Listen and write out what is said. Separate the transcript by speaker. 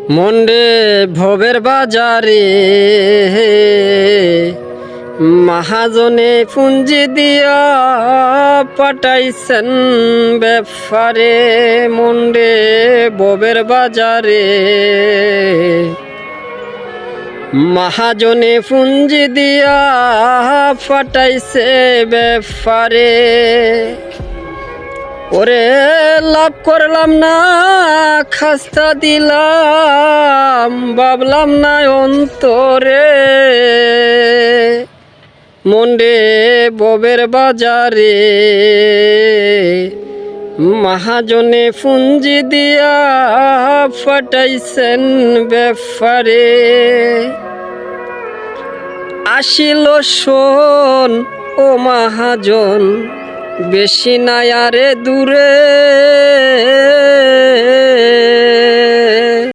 Speaker 1: Monday ভবের বাজারে মহাজনে পুঞ্জি দিয়া পাঠাইছেন ব্যাপারে। মন্ডে ভবের বাজারে মহাজনে পুঞ্জি দিয়া পাঠাইছে ব্যাপারে। ওরে লাভ করলাম না খাস্তা দিলাম, ভাবলাম না অন্তরে। মন্ডে ভবের বাজারে মহাজনে পুঞ্জি দিয়া পাঠাইছেন ব্যাপারে। আসিল শোন ও মহাজন, বেশি নাই আরে দূরে।